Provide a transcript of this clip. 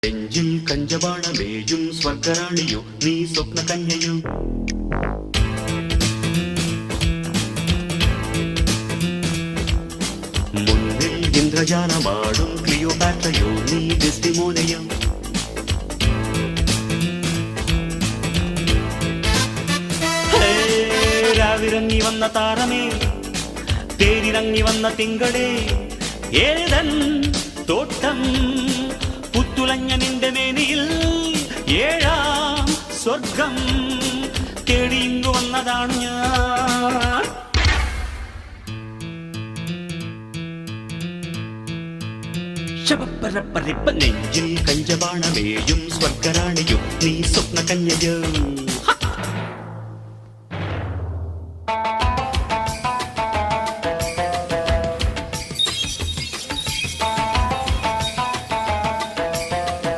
നെഞ്ചിൽ കഞ്ചബാണമേയും സ്വർഗറാണിയോ നീ സ്വപ്ന കന്യയോ. മുന്നിൽ ഇന്ദ്രജാലമാടും ക്ലിയോപാട്രയോ നീ ഡെസ്റ്റിമോനയോ. രാവിറങ്ങി വന്ന താരമേ, തേരിറങ്ങി വന്ന തിങ്കളേ, ഏതൻ തോട്ടം പുത്തുലഞ്ഞ നിന്റെ മേനിയിൽ ഏഴാം സ്വർഗം തേടി ഇങ്ങു വന്നതാണ് ഞാൻ. നെഞ്ചിൽ കഞ്ചബാണമേയും സ്വർഗറാണിയോ നീ സ്വപ്ന കന്യയോ.